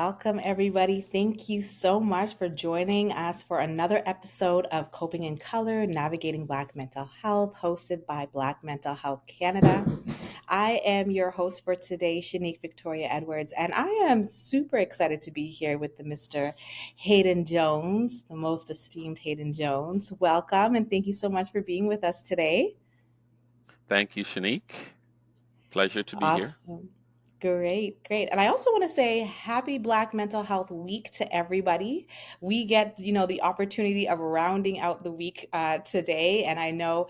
Welcome, everybody. Thank you so much for joining us for another episode of Coping in Color Navigating Black Mental Health, hosted by Black Mental Health Canada. I am your host for today, Shanique Victoria Edwards, and I am super excited to be here with the Mr. Hayden Jones, the most esteemed Hayden Jones. Welcome, and thank you so much for being with us today. Thank you, Shanique. Pleasure to be here. Awesome. Great, great. And I also want to say happy Black Mental Health Week to everybody. We get, the opportunity of rounding out the week today. And I know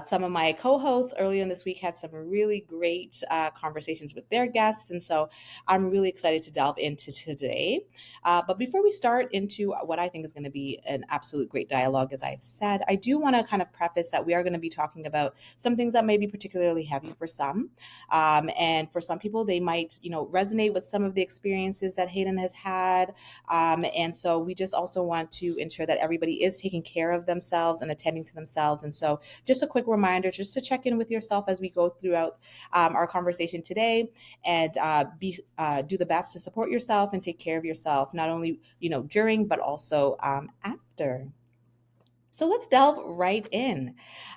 some of my co-hosts earlier in this week had some really great conversations with their guests. And so I'm really excited to delve into today. But before we start into what I think is going to be an absolute great dialogue, as I've said, I do want to kind of preface that we are going to be talking about some things that may be particularly heavy for some. And for some people, they might, resonate with some of the experiences that Hayden has had. And so we just also want to ensure that everybody is taking care of themselves and attending to themselves. And so just a quick reminder, just to check in with yourself as we go throughout our conversation today, and do the best to support yourself and take care of yourself, not only, during, but also after. So let's delve right in.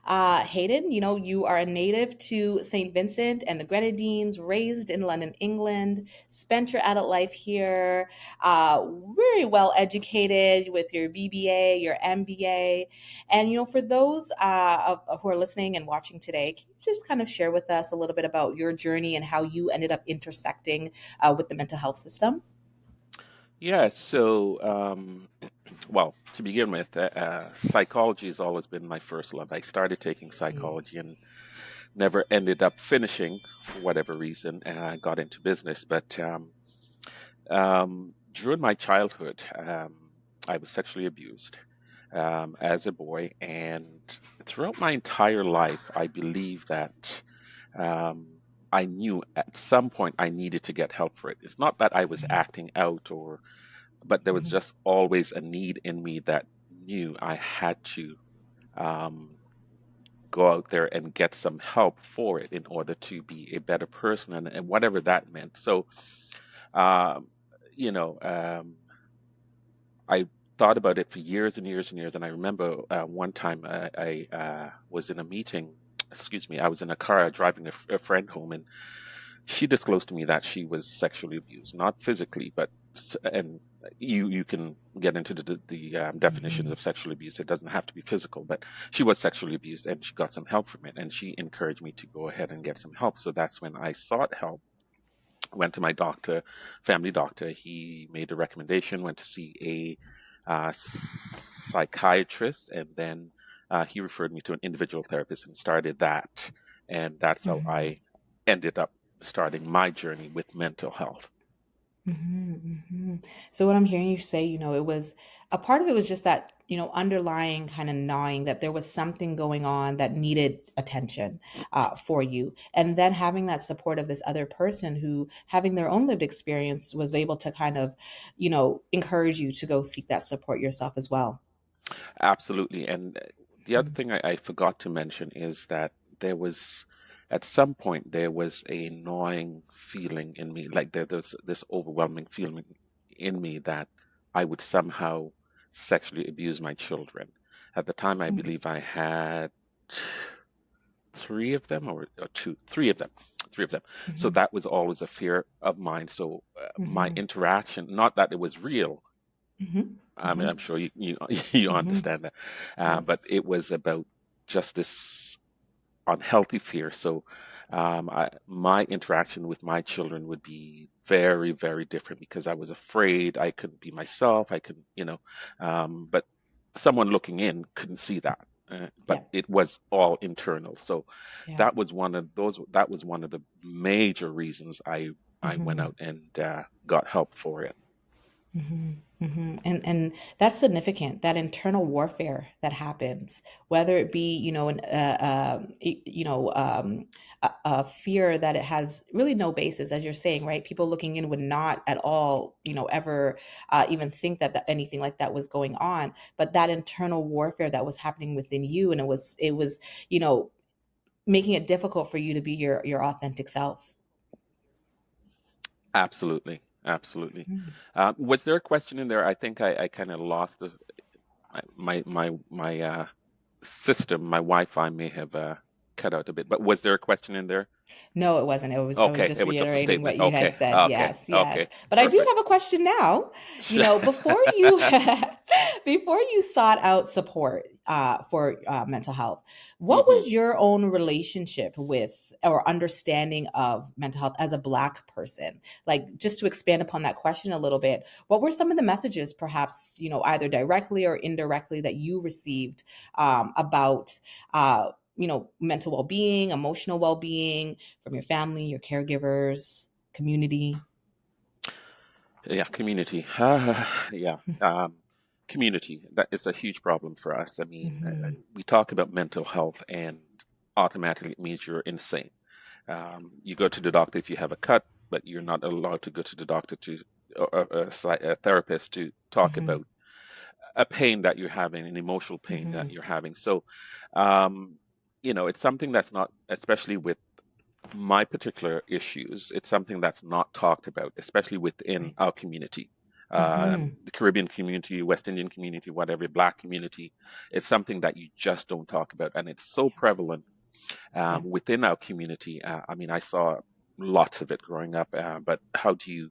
Hayden, you are a native to St. Vincent and the Grenadines, raised in London, England, spent your adult life here, very well educated with your BBA, your MBA. And, for those who are listening and watching today, can you just kind of share with us a little bit about your journey and how you ended up intersecting with the mental health system? Yeah, so, well, to begin with, psychology has always been my first love. I started taking psychology and never ended up finishing for whatever reason. And I got into business. But during my childhood, I was sexually abused as a boy. And throughout my entire life, I believe that. Um, I knew at some point I needed to get help for it. It's not that I was acting out but there was Mhm. just always a need in me that knew I had to um, go out there and get some help for it in order to be a better person and whatever that meant. So, um, you know, um, I thought about it for years and years and years. And I remember one time I was in a meeting. Excuse me, I was in a car driving a friend home, and she disclosed to me that she was sexually abused, not physically, but and you can get into the definitions Mhm. of sexual abuse. It doesn't have to be physical, but she was sexually abused, and she got some help from it, and she encouraged me to go ahead and get some help. So that's when I sought help. Went to my doctor, family doctor. He made a recommendation. Went to see a psychiatrist, and then he referred me to an individual therapist and started that. And that's how Mhm. I ended up starting my journey with mental health. So what I'm hearing you say, it was a part of it was just that, underlying kind of gnawing that there was something going on that needed attention for you. And then having that support of this other person who, having their own lived experience, was able to kind of, encourage you to go seek that support yourself as well. Absolutely. And the other thing I forgot to mention is that there was, at some point, there was a gnawing feeling in me, like there's this overwhelming feeling in me that I would somehow sexually abuse my children. At the time, I Mhm. believe I had three of them or two, three of them. So Mhm. that was always a fear of mine. So my Mhm. interaction, not that it was real, Mhm. I mean, I'm Mhm. sure you you Mhm. understand that, but Yes. it was about just this unhealthy fear. So, my interaction with my children would be very, very different because I was afraid I couldn't be myself. I couldn't, but someone looking in couldn't see that. But Yeah. it was all internal. So Yeah. that was one of those. That was one of the major reasons I went Mhm. out and got help for it. And that's significant. That internal warfare that happens, whether it be a fear that it has really no basis, as you're saying, right? People looking in would not at all, ever even think that anything like that was going on. But that internal warfare that was happening within you, and it was you know making it difficult for you to be your authentic self. Absolutely. Absolutely. Mhm. Was there a question in there? I think I kind of lost my system. My Wi-Fi may have cut out a bit, but was there a question in there? No, it wasn't. I was Okay, just it was just a reiterating what statement. you had Okay, said. okay, Yes, okay, yes. But I do perfect. have a question now. Before you before you sought out support for mental health, what hmm was your own relationship with or understanding of mental health as a Black person? Like, just to expand upon that question a little bit, what were some of the messages, perhaps, either directly or indirectly, that you received about mental well-being, emotional well-being from your family, your caregivers, community? Yeah, community. Yeah, community. That is a huge problem for us. I mean, Hmm. we talk about mental health, and automatically it means you're insane. You go to the doctor if you have a cut, but you're not allowed to go to the doctor to or a therapist to talk Hmm. about a pain that you're having, an emotional pain that Hmm. you're having. So, um, it's something that's not, especially with my particular issues, it's something that's not talked about, especially within Right. our community. Hmm. The Caribbean community, West Indian community, whatever, Black community, it's something that you just don't talk about. And it's so prevalent Yeah. within our community. I mean, I saw lots of it growing up, but how do you,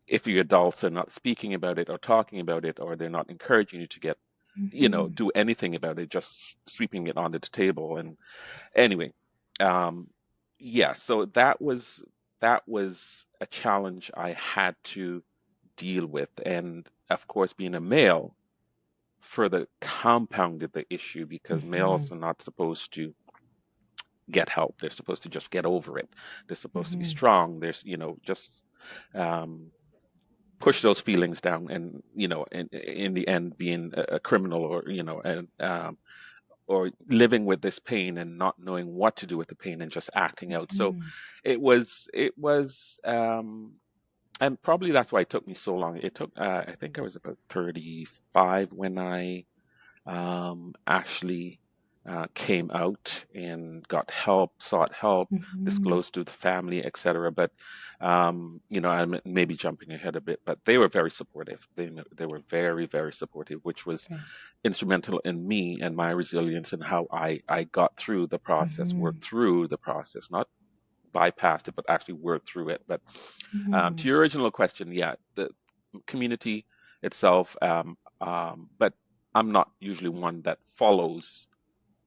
if your adults are not speaking about it or talking about it, or they're not encouraging you to get, Hmm. do anything about it, just sweeping it onto the table. And anyway, um, yeah, so that was a challenge I had to deal with, and of course, being a male further compounded the issue because Hmm. males are not supposed to get help. They're supposed to just get over it. They're supposed to be Hmm. strong. There's, just um, push those feelings down, and in the end, being a criminal, or and or living with this pain and not knowing what to do with the pain and just acting out. So Hmm. it was, and probably that's why it took me so long. It took, I think I was about 35 when I actually came out and got help, sought help, Hmm. disclosed to the family, etc. But I'm maybe jumping ahead a bit, but they were very supportive. They were very, very supportive, which was Right. instrumental in me and my resilience and how I got through the process, Hmm. worked through the process, not bypassed it, but actually worked through it. But to Hmm. your original question, yeah, the community itself, but I'm not usually one that follows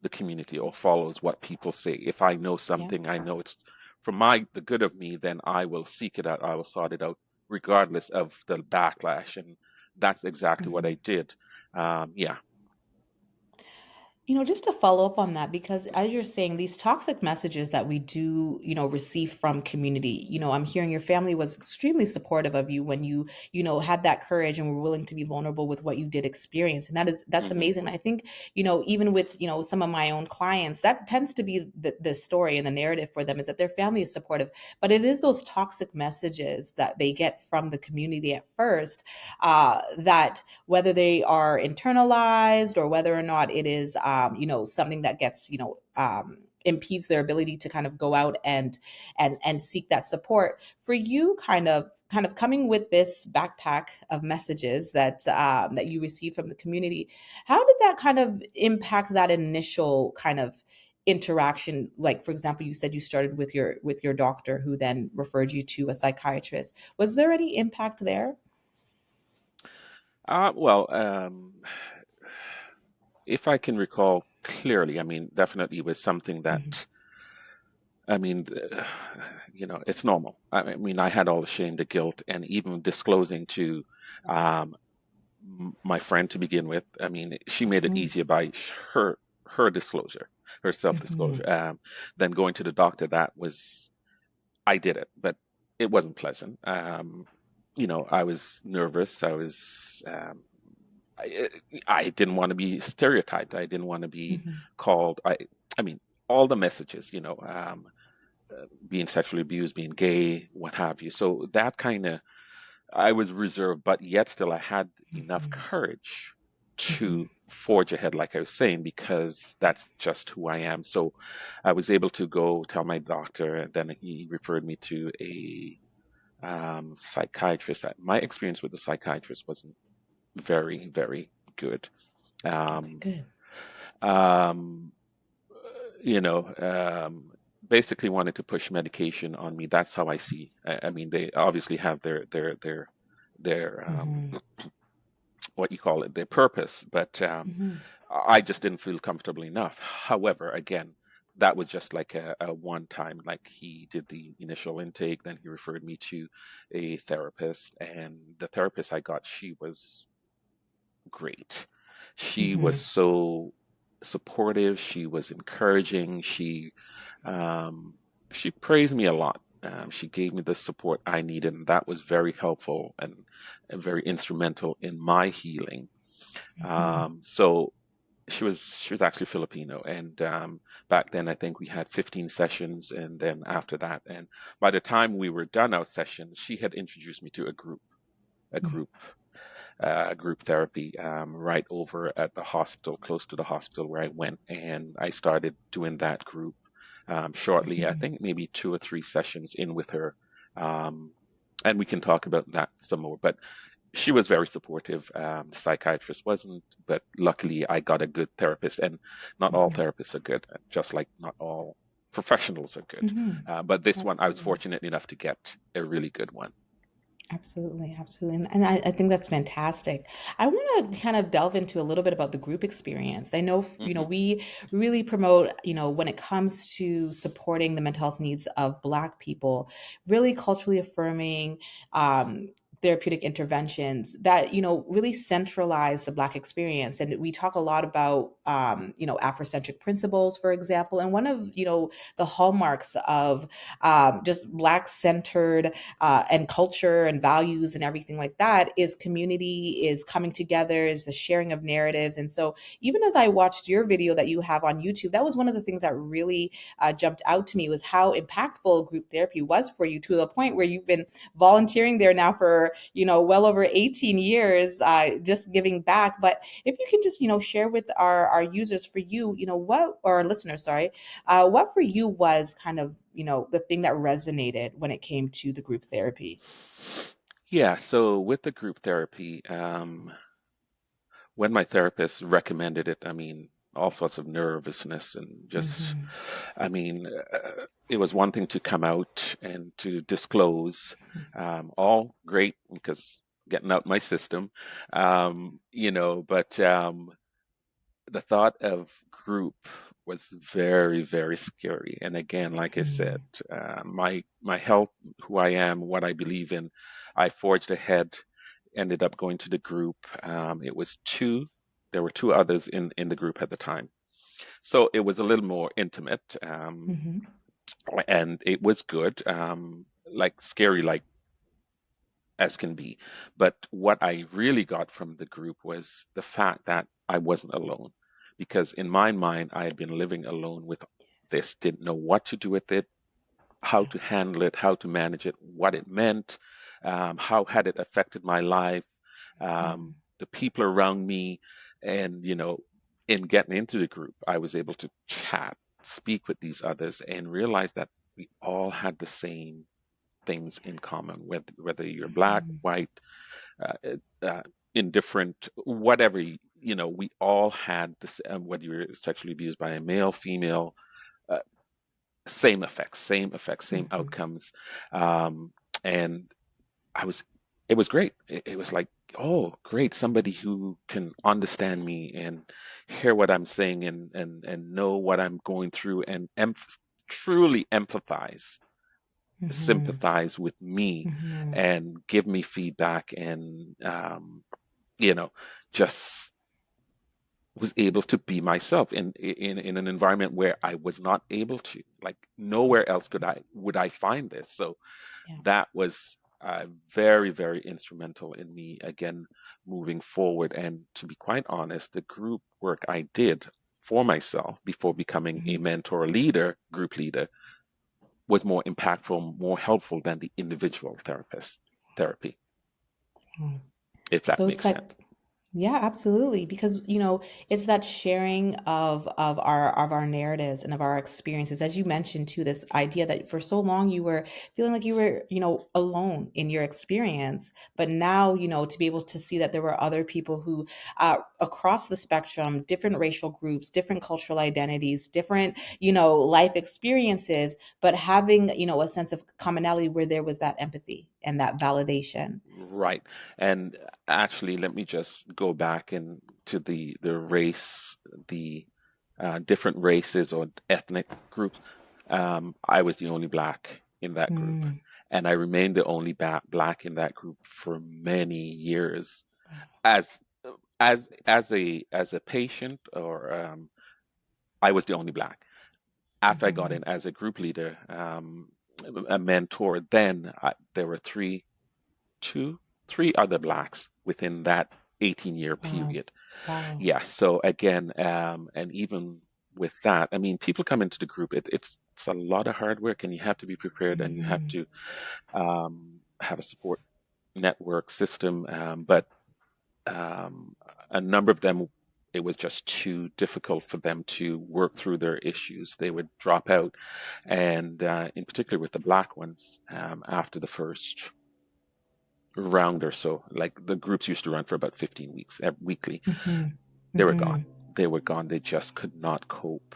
the community or follows what people say. If I know Yeah. something, I know it's for the good of me, then I will seek it out. I will sort it out, regardless of the backlash. And that's exactly what I Hmm. did. Yeah. Just to follow up on that, because as you're saying, these toxic messages that we do, receive from community, I'm hearing your family was extremely supportive of you when you, had that courage and were willing to be vulnerable with what you did experience. And that's hmm amazing. I think, even with, some of my own clients, that tends to be the story and the narrative for them is that their family is supportive. But it is those toxic messages that they get from the community at first, that whether they are internalized or whether or not it is something that gets impedes their ability to kind of go out and seek that support. For you, kind of coming with this backpack of messages that you received from the community, how did that kind of impact that initial kind of interaction? Like, for example, you said you started with your doctor, who then referred you to a psychiatrist. Was there any impact there? well, if I can recall clearly, I mean, definitely was something Hmm. that, I mean, it's normal. I mean, I had all the shame, the guilt, and even disclosing to um, my friend to begin with. I mean, she made it Hmm. easier by her disclosure, her Hmm. self-disclosure. Then going to the doctor, that was I did it, but it wasn't pleasant. I was nervous. I, I didn't want to be stereotyped. I didn't want to be Hmm. called. I mean, all the messages, being sexually abused, being gay, what have you. So that kind of, I was reserved, but yet still I had enough Hmm. courage Hmm. to forge ahead, like I was saying, because that's just who I am. So I was able to go tell my doctor, and then he referred me to a psychiatrist. My experience with the psychiatrist wasn't very, very good. Okay, Um, good. um, you know, basically wanted to push medication on me. That's how I see. I mean, they obviously have their Mm-hmm. what you call it, their purpose, but Mm-hmm. I just didn't feel comfortable enough. However, again, that was just like a one time. Like he did the initial intake, then he referred me to a therapist, and the therapist I got, she was great. She was Mm-hmm. so supportive. She was encouraging. Um, she praised me a lot. She gave me the support I needed, and that was very helpful and very instrumental in my healing. Mm-hmm. So she was actually Filipino, and back then I think we had 15 sessions, and then after that, and by the time we were done our sessions, she had introduced me to a group group therapy right over at the hospital, close to the hospital where I went, and I started doing that group shortly. I Mm-hmm. think maybe 2 or 3 sessions in with her, um, and we can talk about that some more. But she was very supportive. The psychiatrist wasn't, but luckily I got a good therapist, and not all Mm-hmm. therapists are good, just like not all professionals are good. Mm-hmm. But this one, I was Absolutely. fortunate enough to get a really good one. Absolutely, absolutely. And I think that's fantastic. I want to kind of delve into a little bit about the group experience. I know, Hmm. we really promote, when it comes to supporting the mental health needs of Black people, really culturally affirming, um, therapeutic interventions that, really centralize the Black experience. And we talk a lot about, Afrocentric principles, for example. And one of, the hallmarks of just Black centered and culture and values and everything like that is community, is coming together, is the sharing of narratives. And so even as I watched your video that you have on YouTube, that was one of the things that really jumped out to me, was how impactful group therapy was for you, to the point where you've been volunteering there now for well over 18 years, just giving back. But if you can just share with our users, for you, what, or our listeners, sorry, what for you was kind of the thing that resonated when it came to the group therapy? Yeah, so with the group therapy, when my therapist recommended it, I mean, all sorts of nervousness and just, Hmm. I mean, it was one thing to come out and to disclose, all great because getting out my system, but the thought of group was very, very scary. And again, like I said, Hmm. my health, who I am, what I believe in, I forged ahead. Ended up going to the group. It was two. There were two others in the group at the time, so it was a little more intimate, Hmm. and it was good. Like scary, like as can be. But what I really got from the group was the fact that I wasn't alone. Because in my mind, I had been living alone with this, didn't know what to do with it, how Yeah. to handle it, how to manage it, what it meant, how had it affected my life, Hmm. the people around me. And, in getting into the group, I was able to chat, speak with these others, and realize that we all had the same things in common, whether you're black, Hmm. white, uh, uh, indifferent, whatever. We all had this. Whether you were sexually abused by a male, female, uh, same effects, same Hmm. outcomes, um, and I was. It was great. It was like, oh, great, somebody who can understand me and hear what I'm saying and know what I'm going through and truly empathize, Hmm. sympathize with me Hmm. and give me feedback and you know just was able to be myself in an environment where I was not able to, like, nowhere else would I find this. So Yeah. that was very, very instrumental in me again moving forward. And to be quite honest, the group work I did for myself before becoming a Hmm. mentor leader, group leader, was more impactful, more helpful than the individual therapy, if that So makes it's like, sense. Yeah, absolutely. Because, it's that sharing of our narratives and of our experiences. As you mentioned too, this idea that for so long you were feeling like you were, alone in your experience. But now, to be able to see that there were other people who across the spectrum, different racial groups, different cultural identities, different, life experiences, but having, a sense of commonality where there was that empathy and that validation. Right. And actually, let me just go back into the race, the different races or ethnic groups. I was the only black in that group, Mm. and I remained the only black in that group for many years. As as a patient, or I was the only black. After I got Mhm. in as a group leader, a mentor, then there were two, three other blacks within that 18-year Wow. period. Wow. Yeah. So again, and even with that, I mean, people come into the group. It's a lot of hard work, and you have to be prepared, and you have Mhm. to have a support network system. But um, a number of them, it was just too difficult for them to work through their issues. They would drop out, and in particular with the black ones, after the first round or so, like the groups used to run for about 15 weeks, weekly, Mhm. they were gone. Mhm. They were gone. They just could not cope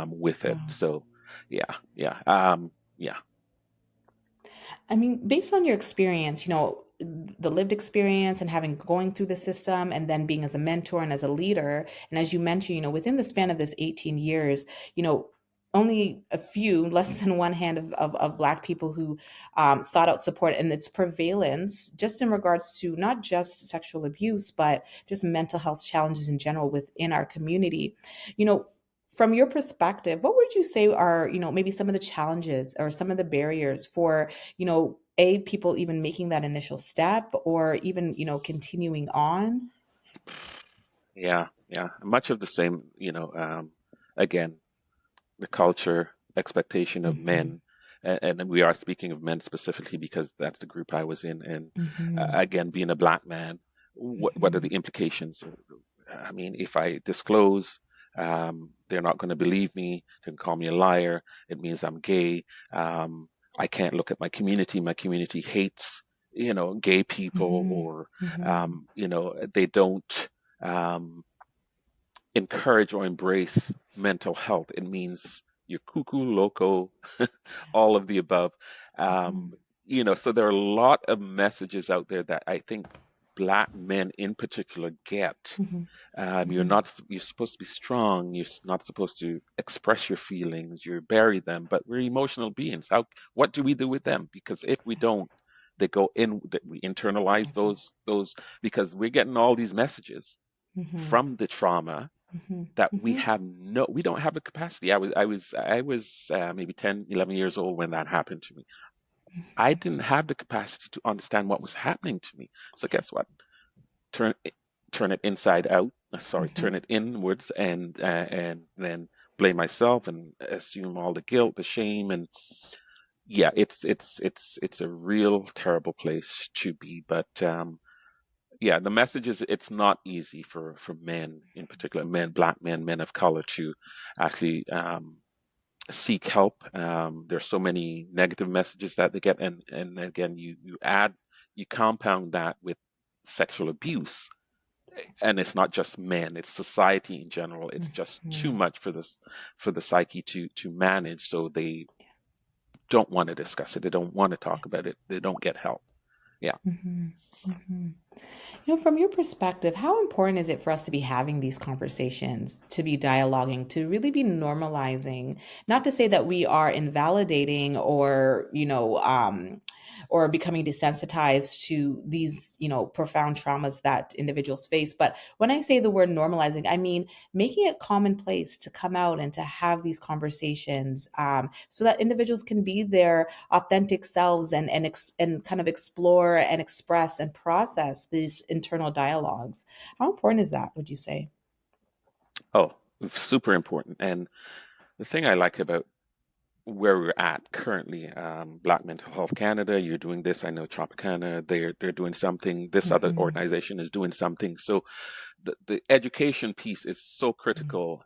with it. Wow. So, yeah, yeah, yeah. I mean, based on your experience, the lived experience and having going through the system and then being as a mentor and as a leader, and as you mentioned, within the span of this 18 years, you know, only a few, less than one hand of Black people who sought out support and its prevalence, just in regards to not just sexual abuse, but just mental health challenges in general within our community. You know, from your perspective, what would you say are, maybe some of the challenges or some of the barriers for people even making that initial step or even, continuing on? Yeah, yeah. Much of the same, again, the culture, expectation of Hmm. men, and we are speaking of men specifically because that's the group I was in. And Hmm. again, being a black man, what are Hmm. the implications? I mean, if I disclose, they're not going to believe me. They can call me a liar. It means I'm gay. Um, I can't look at my community. My community hates, gay people, Hmm. or, Hmm. they don't. Um, encourage or embrace mental health. It means you're cuckoo, loco, all of the above. Um, Hmm. so there are a lot of messages out there that I think black men in particular get. Hmm. You're Hmm. not, you're supposed to be strong. You're not supposed to express your feelings. You bury them, but we're emotional beings. What do we do with them? Because if we don't, they go in, that we internalize Exactly. those, because we're getting all these messages Hmm. from the trauma Hmm. that Hmm. we don't have the capacity. I was maybe 10, 11 years old when that happened to me. I didn't have the capacity to understand what was happening to me. So guess what? Turn it, turn it inside out. Sorry, Hmm. turn it inwards, and then blame myself and assume all the guilt, the shame, and yeah, it's a real terrible place to be. But yeah, the message is it's not easy for men in particular, men, black men, men of color, to actually seek help. There's so many negative messages that they get, and again, you compound that with sexual abuse, and it's not just men; it's society in general. It's just too Hmm. much for the psyche to manage. So they don't want to discuss it. They don't want to talk about it. They don't get help. Yeah. Hmm. Hmm. From your perspective, how important is it for us to be having these conversations, to be dialoguing, to really be normalizing? Not to say that we are invalidating or, or becoming desensitized to these, profound traumas that individuals face. But when I say the word normalizing, I mean making it commonplace to come out and to have these conversations, so that individuals can be their authentic selves and kind of explore and express and process these internal dialogues. How important is that, would you say? Oh, super important. And the thing I like about where we're at currently. Black Mental Health Canada, you're doing this. I know Tropicana, they're doing something. This other Hmm. organization is doing something. So the education piece is so critical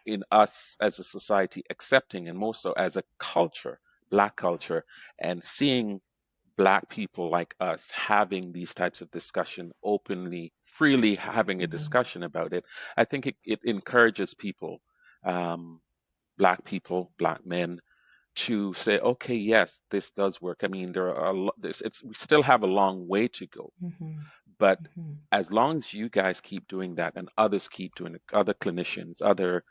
in us as a society accepting, and more so as a culture, Black culture, and seeing Black people like us having these types of discussion openly, freely having a Hmm. discussion about it. I think it encourages people, um, Black people, Black men, to say, okay, yes, this does work. I mean, there are it's we still have a long way to go, Hmm. but Hmm. as long as you guys keep doing that and others keep doing it, other clinicians, other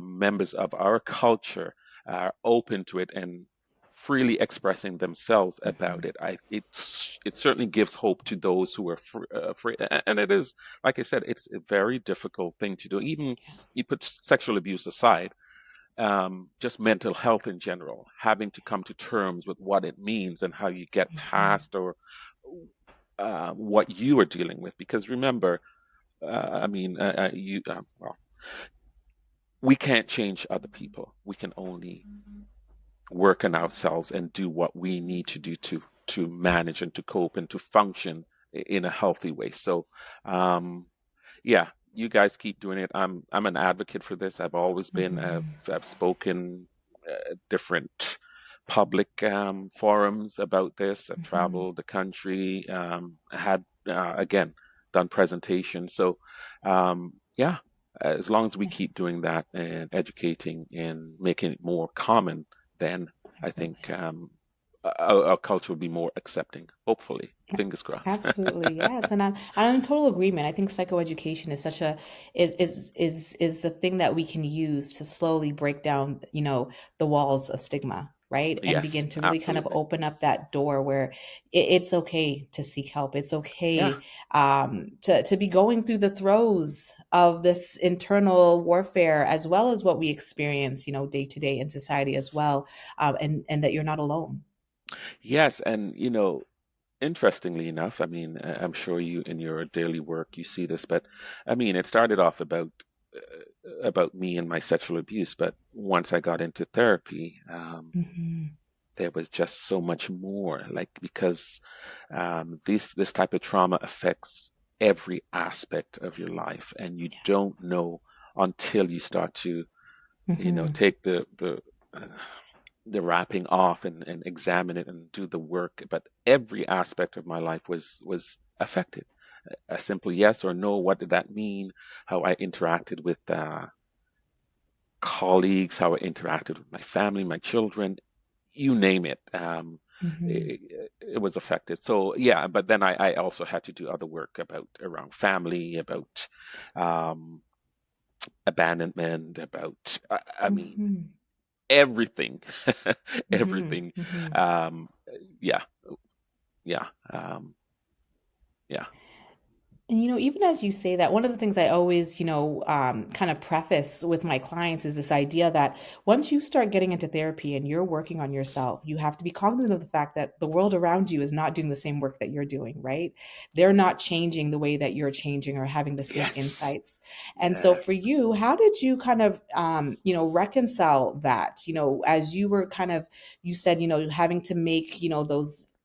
members of our culture are open to it and freely expressing themselves about Hmm. it, it certainly gives hope to those who are free. And it is, like I said, it's a very difficult thing to do. Even you put sexual abuse aside, just mental health in general, having to come to terms with what it means and how you get Hmm. past or what you are dealing with. Because remember, I mean, well, we can't change other people. We can only work on ourselves and do what we need to do to manage and to cope and to function in a healthy way. So, um, yeah, you guys keep doing it. I'm an advocate for this. I've always been. Hmm. I've spoken different public forums about this. I've Hmm. traveled the country. I had again done presentations. So yeah, as long as we Yeah, keep doing that and educating and making it more common, then I think absolutely. our culture will be more accepting. Hopefully, fingers crossed. Absolutely, yes, and I'm in total agreement. I think psychoeducation is such a is the thing that we can use to slowly break down, the walls of stigma, right? And Yes, begin to really kind of absolutely. open up that door where it's okay to seek help. It's Yeah. okay to be going through the throes of this internal warfare as well as what we experience, day to day in society as well, and that you're not alone. Yes, and interestingly enough, I mean, I'm sure you in your daily work you see this, but I mean, it started off about me and my sexual abuse, but once I got into therapy, Hmm. there was just so much more. Like because this type of trauma affects every aspect of your life, and you don't know until you start to Hmm. take uh, the wrapping off and examine it and do the work. But every aspect of my life was affected. A simple yes or no, what did that mean? How I interacted with colleagues, how I interacted with my family, my children, you name it. Hmm. It was affected. So yeah, but then I also had to do other work about around family, about um, abandonment, about I mean Hmm. everything, Hmm. everything. Hmm. Um, yeah, yeah, yeah. And even as you say that, one of the things I always, kind of preface with my clients is this idea that once you start getting into therapy and you're working on yourself, you have to be cognizant of the fact that the world around you is not doing the same work that you're doing, right? They're not changing the way that you're changing or having the same Yes, insights. And so for yes. you, how did you kind of, reconcile that, as you were kind of, you said, having to make,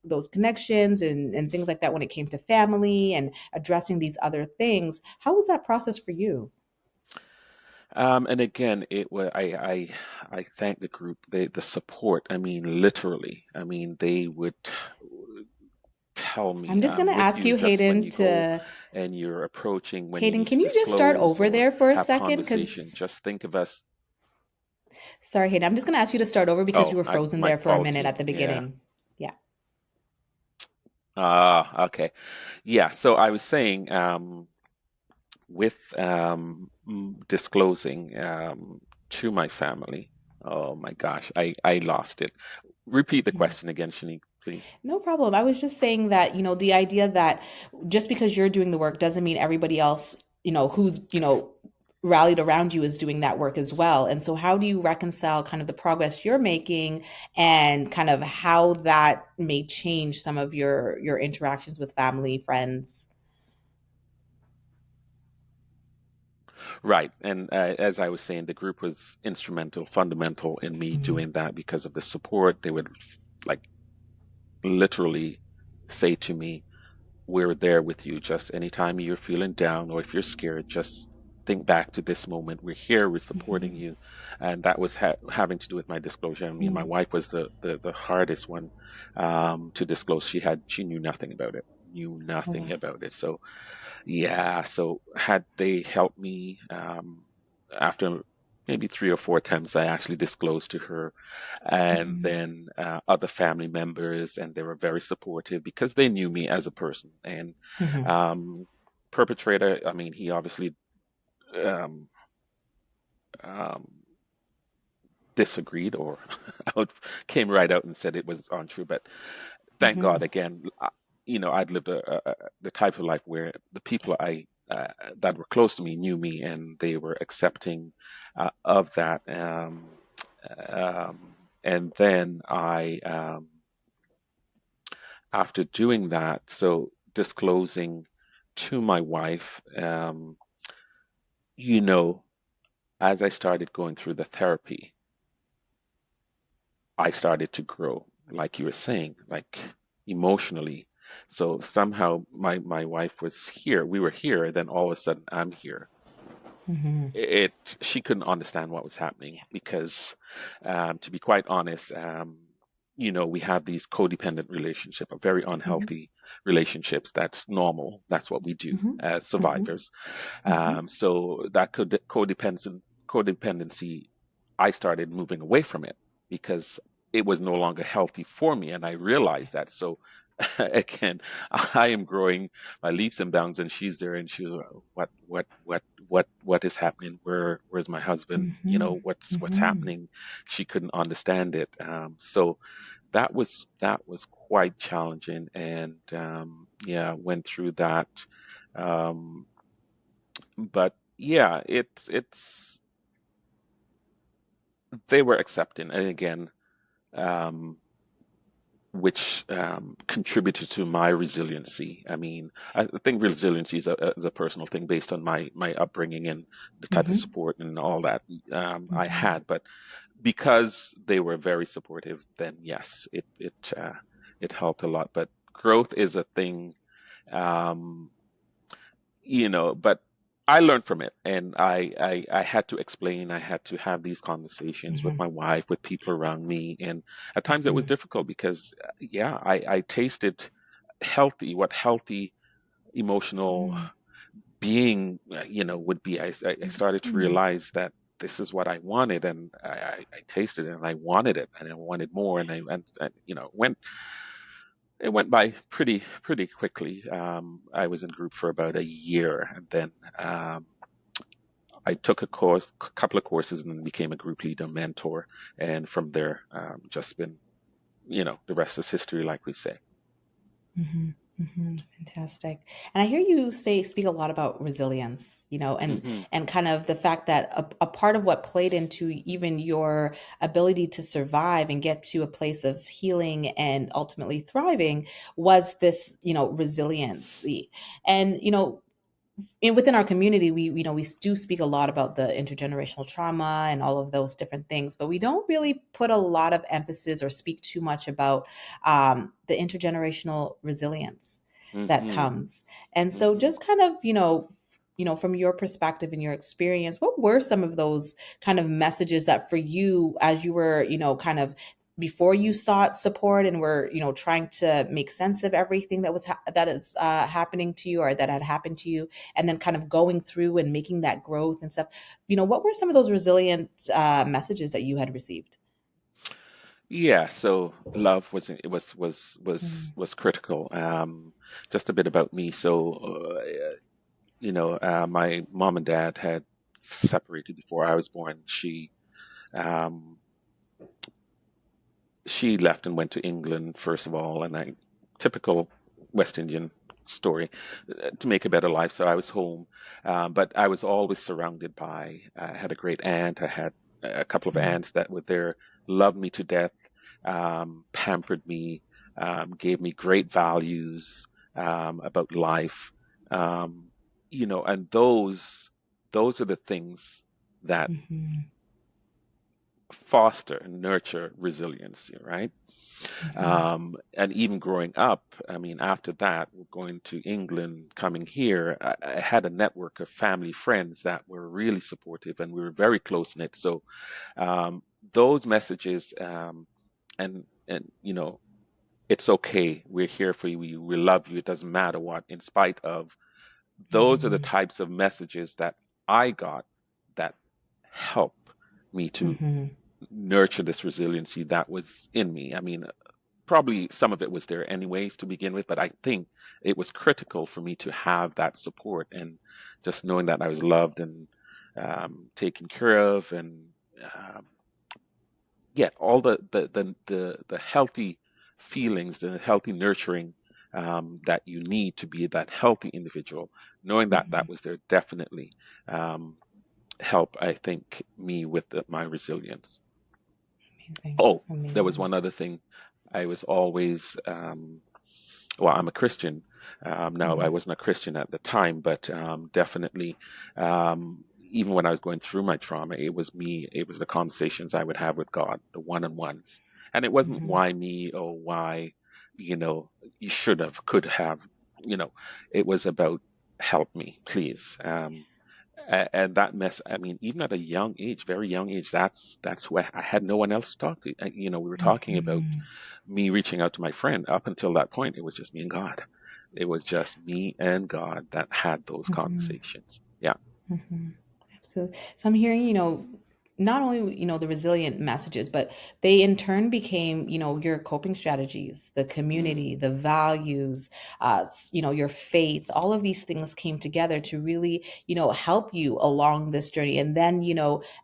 those connections and things like that when it came to family and addressing these other things. How was that process for you? And again, it was I thank the group, the support. I mean, literally. I mean, they would tell me, I'm just going I'm to with ask you you, just when Hayden, you go to and you're approaching, when you Hayden, need can to you just start disclose over or there for a have second? conversation. Because, Just think of us. sorry, Hayden, I'm just going to ask you to start over because you Oh, were frozen my there for a minute quality. at the Yeah. beginning. Yeah. Okay. Yeah. So I was saying, with disclosing to my family. Oh my gosh, I lost it. Repeat the Mhm. question again, Shanique, please. No problem. I was just saying that, the idea that just because you're doing the work doesn't mean everybody else, who's, rallied around you is doing that work as well. And so how do you reconcile kind of the progress you're making and kind of how that may change some of your interactions with family, friends? Right. And as I was saying, the group was instrumental, fundamental in me Mhm. doing that because of the support. They would like literally say to me, we're there with you. Just anytime you're feeling down or if you're scared, just think back to this moment. We're here, we're supporting Mhm. you. And that was having to do with my disclosure. I mean, my Mm. wife was the hardest one to disclose. She knew nothing about it, knew Oh, nothing wow. about it. So yeah, so had they helped me after maybe 3 or 4 attempts, I actually disclosed to her, and Mhm. then other family members, and they were very supportive because they knew me as a person. And Mhm. um, perpetrator, I mean, he obviously um, um, disagreed or out, came right out and said it was untrue. But thank God Mhm. again, I'd lived the type of life where the people I that were close to me knew me and they were accepting of that. And then after doing that, so disclosing to my wife, you know, as I started going through the therapy, I started to grow, like you were saying, like emotionally. So somehow my wife was here. We were here, then all of a sudden I'm here. Mhm. She couldn't understand what was happening because, to be quite honest, we have these codependent relationship, a very Mhm. unhealthy relationships. That's normal. That's what we do Mhm. as Mhm. survivors. Mhm. So that codependency, I started moving away from it because it was no longer healthy for me, and I realized that. So again, I am growing my leaps and bounds, and she's there, and she's what is happening? Where's my husband? Mhm. What's Mhm. happening? She couldn't understand it. So that was quite challenging, and yeah, went through that. Um, but yeah, it's they were accepting, and again, um, which contributed to my resiliency. I mean, I think resiliency is a personal thing based on my upbringing and the type of Mhm. support and all that I Mhm. had. But because they were very supportive, then yes, it helped a lot. But growth is a thing. Um, but I learned from it, and I had to explain. I had to have these conversations with Mhm. my wife, with people around me, and at times it was Mhm. difficult because, yeah, I tasted what healthy emotional Mhm. being, would be. I started to Mhm. realize that this is what I wanted, and I tasted it, and I wanted it, and I wanted more, and it went by pretty quickly. I was in group for about a year, and then um, I took couple of courses, and then became a group leader, mentor, and from there, just been, the rest is history, like we say. Mhm, mhm, fantastic. And I hear you speak a lot about resilience, and Hmm. kind of the fact that a part of what played into even your ability to survive and get to a place of healing and ultimately thriving was this, resiliency. And within our community, we do speak a lot about the intergenerational trauma and all of those different things, but we don't really put a lot of emphasis or speak too much about the intergenerational resilience that Hmm. comes. And so, Hmm. just kind of from your perspective and your experience, what were some of those kind of messages that for you, as you were kind of before you sought support and were trying to make sense of everything that is happening to you or that had happened to you, and then kind of going through and making that growth and stuff. What were some of those resilient messages that you had received? Yeah, so love Mm-hmm. was critical. Just a bit about me. So, my mom and dad had separated before I was born. Um, she left and went to England first of all, and typical West Indian story, to make a better life. So I was home, but I was always surrounded by. I had a great aunt. I had a couple of aunts that were there, loved me to death, pampered me, gave me great values about life. And those. those are the things that Mhm. foster and nurture resiliency, right? Mhm. And even growing up, I mean, after that, going to England, coming here, I had a network of family friends that were really supportive, and we were very close knit. So um, those messages, and it's okay. We're here for you. We love you. It doesn't matter what. In spite of, those are the Mhm. types of messages that I got that help me to Mhm. nurture this resiliency that was in me. I mean, probably some of it was there anyways to begin with, but I think it was critical for me to have that support and just knowing that I was loved and taken care of, and um, yeah, all the healthy feelings, the healthy nurturing that you need to be that healthy individual. Knowing that that Mhm. was there definitely um, help, I think, me with my resilience. Amazing. Oh, there was Amazing. one other thing. I was always, well, I'm a Christian. Now, I Mhm. wasn't a Christian at the time, but definitely, even when I was going through my trauma, it was me, it was the conversations I would have with God, the one-on-ones. And it wasn't Mhm. why me or why, you know, you should have, could have, you know, it was about help me, please. And that mess, I mean, even at a young age, very young age, that's where I had no one else to talk to. We were talking about Mhm. me reaching out to my friend. Up until that point, it was just me and God. It was just me and God that had those Mhm. conversations. Yeah. Mhm. Absolutely. So I'm hearing, not only, the resilient messages, but they in turn became, your coping strategies, the Mm. community, the values, your faith, all of these things came together to really, help you along this journey. And then,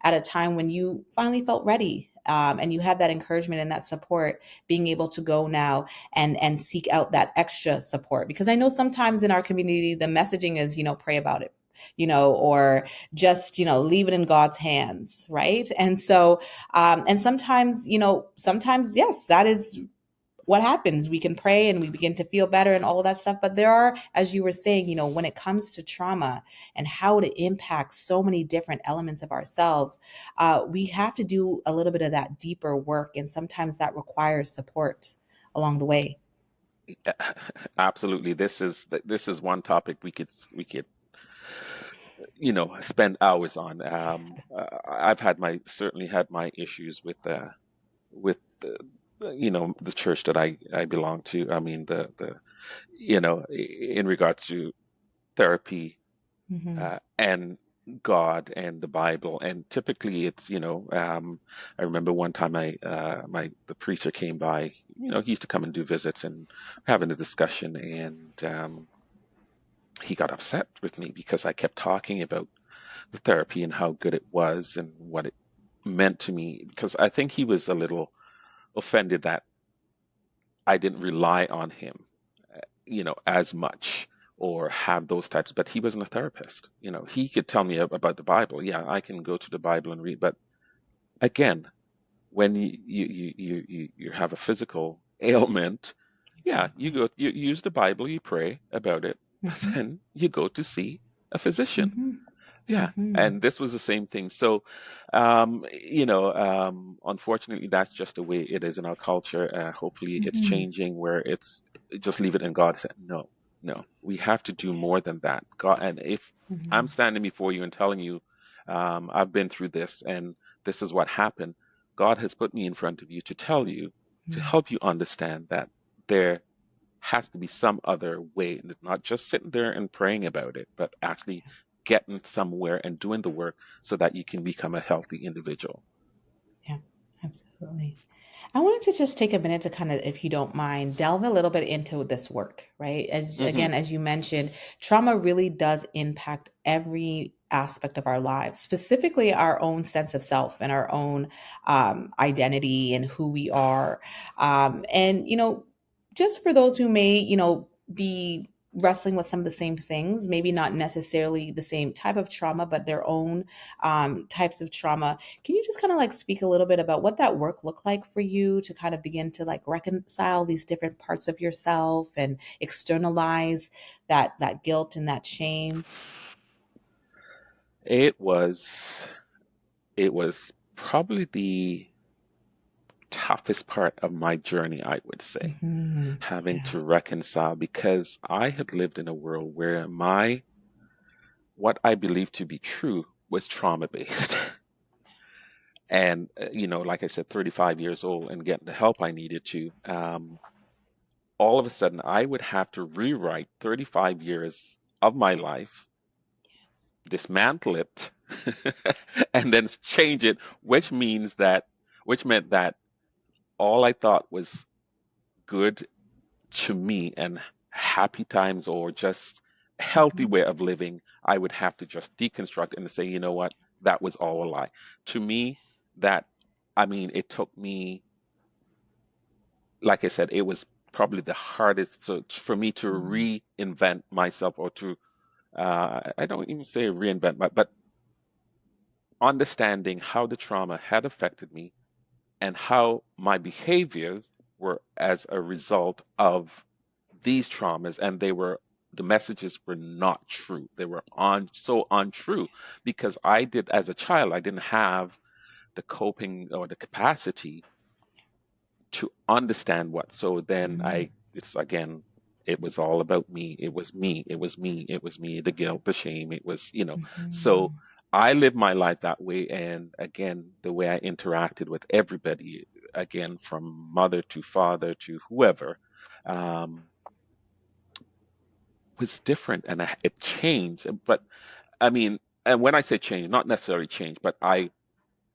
at a time when you finally felt ready, and you had that encouragement and that support, being able to go now and seek out that extra support. Because I know sometimes in our community, the messaging is, pray about it, or just, leave it in God's hands. Right. And so, and sometimes, sometimes, yes, that is what happens. We can pray and we begin to feel better and all of that stuff. But there are, as you were saying, when it comes to trauma and how it impacts so many different elements of ourselves, we have to do a little bit of that deeper work. And sometimes that requires support along the way. Absolutely. This is one topic we could spend hours on. I've had my certainly had my issues with the church that I belong to. I mean in regards to therapy Hmm. and God and the Bible. And typically it's, I remember one time the preacher came by, he used to come and do visits and having a discussion, and he got upset with me because I kept talking about the therapy and how good it was and what it meant to me, because I think he was a little offended that I didn't rely on him, as much or have those types. But he wasn't a therapist. He could tell me about the Bible. Yeah, I can go to the Bible and read. But again, when you have a physical ailment, yeah, you Exactly. go, you use the Bible, you pray about it, but Hmm. then you go to see a physician. Hmm. Yeah, Hmm. and this was the same thing. So, unfortunately, that's just the way it is in our culture. Hopefully, it's Hmm. changing where it's just leave it in God. No, no, we have to do more than that. God, and if I'm Hmm. standing before you and telling you, I've been through this and this is what happened, God has put me in front of you to tell you, to Hmm. help you understand that there has to be some other way, not just sitting there and praying about it, but actually getting somewhere and doing the work so that you can become a healthy individual. Yeah, absolutely. I wanted to just take a minute to kind of, if you don't mind, delve a little bit into this work, right? As Hmm. again, as you mentioned, trauma really does impact every aspect of our lives, specifically our own sense of self and our own identity and who we are. And, just for those who may, be wrestling with some of the same things, maybe not necessarily the same type of trauma, but their own types of trauma. Can you just kind of like speak a little bit about what that work looked like for you to kind of begin to like reconcile these different parts of yourself and externalize that guilt and that shame? It was it was probably the toughest part of my journey, I would say, Hmm. having Yeah. to reconcile because I had lived in a world where my what I believed to be true was trauma based. And like I said, 35 years old and getting the help I needed to, all of a sudden I would have to rewrite 35 years of my life, Yes. dismantle it, and then change it, which meant that all I thought was good to me and happy times or just healthy Hmm. way of living, I would have to just deconstruct and say, you know what, that was all a lie. To me, that I mean, it took me, like I said, it was probably the hardest for me to Hmm. reinvent myself or to I don't even say reinvent, but understanding how the trauma had affected me and how my behaviors were as a result of these traumas, and the messages were not true. They were on so untrue because I did as a child, I didn't have the coping or the capacity to understand what. So then Hmm. it's again, it was all about me. It was me. It was me. It was me. The guilt, the shame. It was, so Hmm. I lived my life that way. And again, the way I interacted with everybody, again, from mother to father to whoever, um, was different and it changed. But I mean, and when I say change, not necessarily change, but I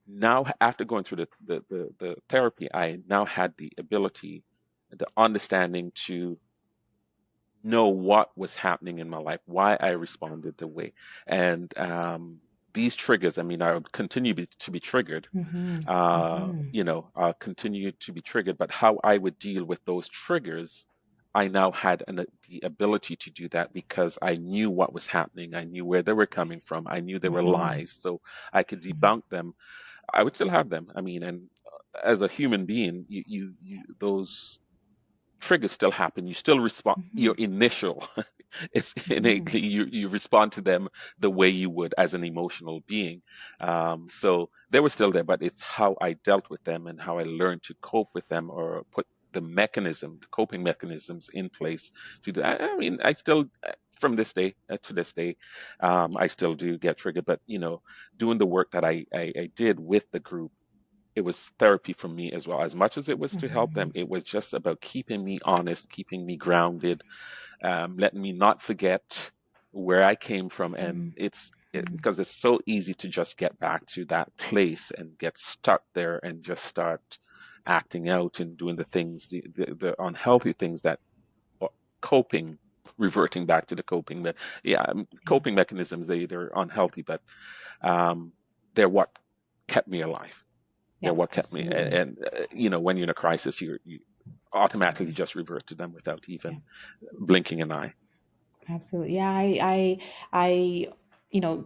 now, after going through the therapy, I now had the ability, the understanding to know what was happening in my life, why I responded the way. And these triggers, I mean, I would continue to be triggered, Hmm. Hmm. continue to be triggered, but how I would deal with those triggers, I now had the ability to do that because I knew what was happening. I knew where they were coming from. I knew they were Hmm. lies. So I could debunk them. I would still have them. I mean, and as a human being, those triggers still happen. You still respond. Your Hmm. initial, it's Hmm. innately you respond to them the way you would as an emotional being. So they were still there, but it's how I dealt with them and how I learned to cope with them or put the coping mechanisms in place to do. I mean, I still. From this day to this day, I still do get triggered, but doing the work that I did with the group, it was therapy for me as well. As much as it was to help them, Hmm. it was just about keeping me honest, keeping me grounded, letting me not forget where I came from. And because it's so easy to just get back to that place and get stuck there and just start acting out and doing the things, the unhealthy things that are coping, reverting back to the coping. But yeah, Yeah. coping mechanisms, they're unhealthy, but um, they're what kept me alive. They're Yeah. what kept me. Absolutely. When you're in a crisis, you automatically Absolutely. just revert to them without Yeah. even blinking an eye. Absolutely. Yeah,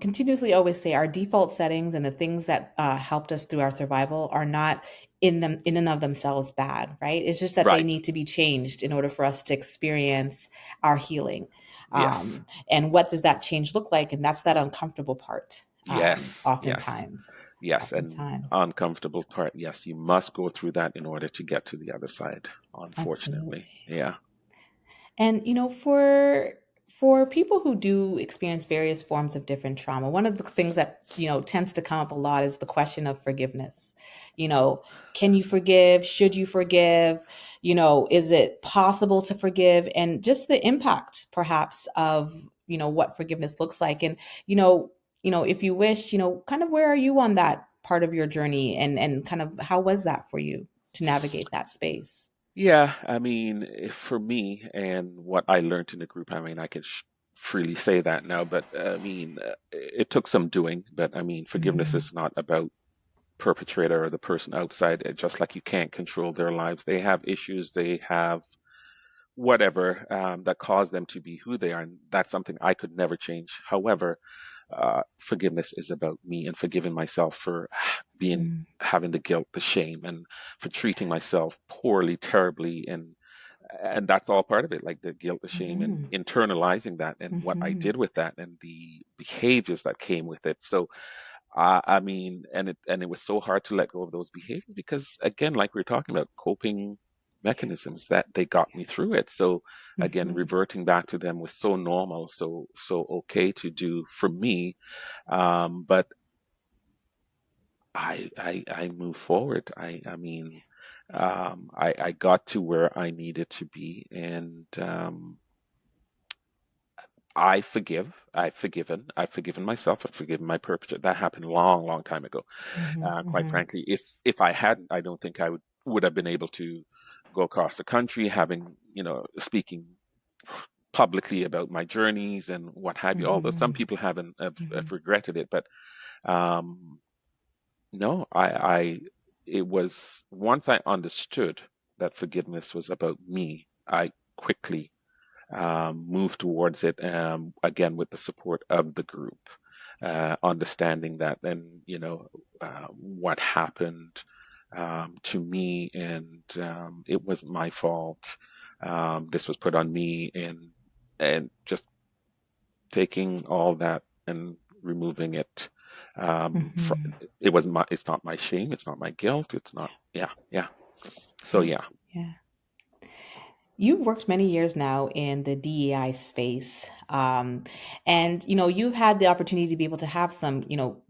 continuously always say our default settings and the things that helped us through our survival are not in and of themselves bad, right? It's just that they Right. need to be changed in order for us to experience our healing. Yes. And what does that change look like? And that's that uncomfortable part. Yes. Yes. Oftentimes, Yes. And oftentimes, uncomfortable part. Yes, you must go through that in order to get to the other side. absolutely. Unfortunately. Yeah. And for people who do experience various forms of different trauma, one of the things that tends to come up a lot is the question of forgiveness. You know, can you forgive? Should you forgive? Is it possible to forgive? And just the impact, perhaps, of what forgiveness looks like. And if you wish, kind of where are you on that part of your journey, and kind of how was that for you to navigate that space? Yeah. I mean, for me and what I learned in the group, I mean, I can freely say that now, but I mean, it took some doing, but I mean, forgiveness Hmm. is not about perpetrator or the person outside, just like you can't control their lives. They have issues, they have whatever that caused them to be who they are. And that's something I could never change. However, forgiveness is about me and forgiving myself for being having the guilt, the shame, and for treating myself poorly, terribly, and and that's all part of it, like the guilt, the shame, and Mhm. internalizing that, and what I Mhm. did with that, and the behaviors that came with it. So I mean, and it was so hard to let go of those behaviors because, again, like we were talking about, coping mechanisms that they got me through it. So again, Mhm. reverting back to them was so normal, so okay to do for me. But I move forward. I mean, I got to where I needed to be, and I forgive. I've forgiven myself. I've forgiven my perpetrator. That happened long, long time ago. Mhm. Quite Mhm. frankly, if I hadn't, I don't think I would have been able to go across the country, having speaking publicly about my journeys and what have you. Although some Mhm. people haven't have Mhm. regretted it, but um, no, I it was once I understood that forgiveness was about me, I quickly move towards it, again with the support of the group, understanding that then what happened to me, and it was my fault. This was put on me, and just taking all that and removing it. Mhm. It was my. It's not my shame. It's not my guilt. It's not. Yeah, yeah. So Yeah. yeah. Yeah. You've worked many years now in the DEI space, and you've had the opportunity to be able to have some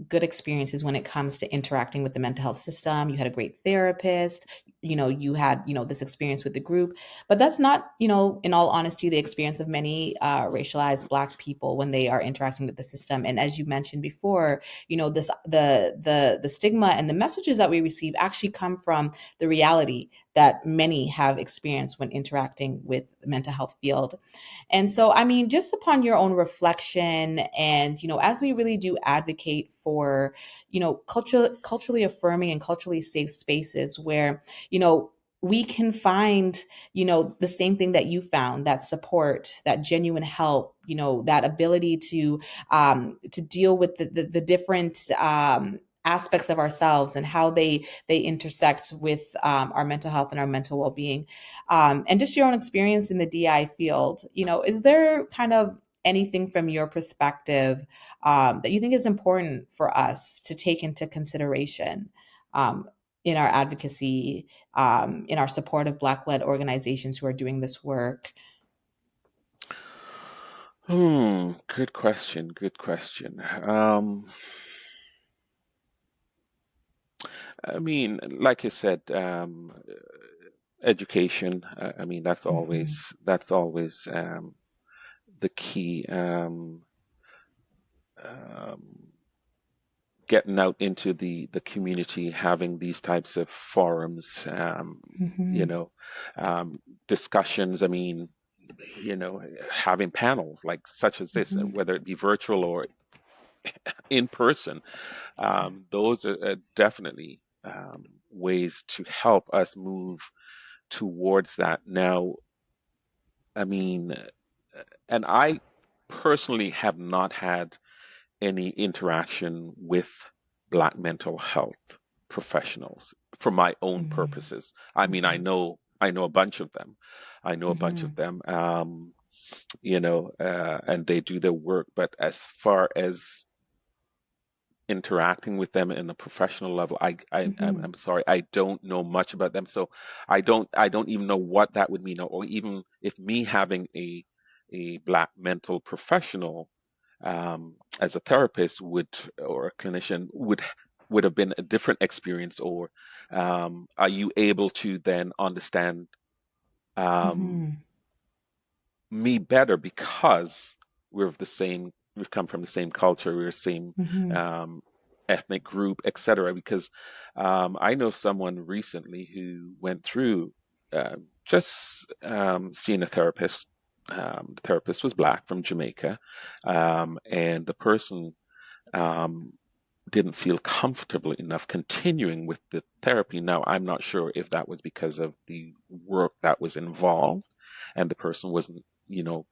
good experiences when it comes to interacting with the mental health system. You had a great therapist. You had this experience with the group, but that's not in all honesty the experience of many racialized Black people when they are interacting with the system. And as you mentioned before, this the stigma and the messages that we receive actually come from the reality that many have experienced when interacting with the mental health field. And so, I mean, just upon your own reflection, and as we really do advocate for culturally affirming and culturally safe spaces where we can find the same thing that you found, that support, that genuine help, that ability to deal with the different aspects of ourselves and how they intersect with our mental health and our mental well-being, and just your own experience in the DI field. Is there kind of anything from your perspective that you think is important for us to take into consideration um, in our advocacy, in our support of Black-led organizations who are doing this work? Good question. Good question. I mean, like you said, education. I mean, Hmm. that's always the key. Um, Getting out into the community, having these types of forums, you Hmm. know, discussions. I mean, having panels like such as this, Hmm. whether it be virtual or in person. Those are definitely ways to help us move towards that. Now, I mean, and I personally have not had any interaction with Black mental health professionals for my own Hmm. purposes. I mean, Hmm. I know a bunch of them. I know a bunch of Hmm. them, and they do their work. But as far as interacting with them in a professional level, Hmm. I'm sorry, I don't know much about them. So I don't even know what that would mean, or even if me having a Black mental professional as a therapist would, or a clinician would have been a different experience, or are you able to then understand um, Hmm. me better because we've come from the same culture, we're the same Hmm. um, ethnic group, etc. Because I know someone recently who went through just seeing a therapist. The therapist was Black from Jamaica, and the person um, didn't feel comfortable enough continuing with the therapy. Now, I'm not sure if that was because of the work that was involved and the person wasn't,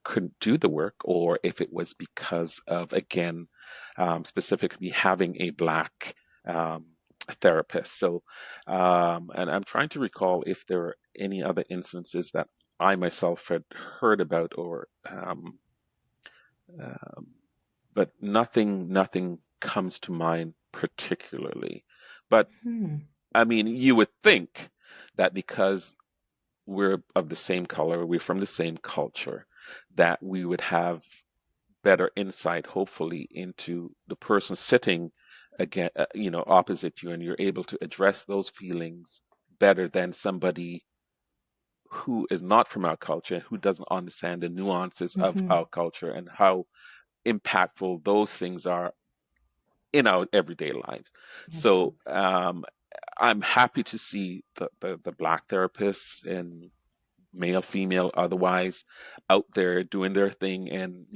couldn't do the work, or if it was because of, again, specifically having a Black um, therapist. So, and I'm trying to recall if there are any other instances that I myself had heard about, or um, but nothing comes to mind particularly. But Hmm. I mean, you would think that because we're of the same color, we're from the same culture, that we would have better insight, hopefully, into the person sitting again, opposite you, and you're able to address those feelings better than somebody who is not from our culture, who doesn't understand the nuances of Hmm. our culture and how impactful those things are in our everyday lives. So Absolutely. I'm happy to see the Black therapists and male, female, otherwise, out there doing their thing and,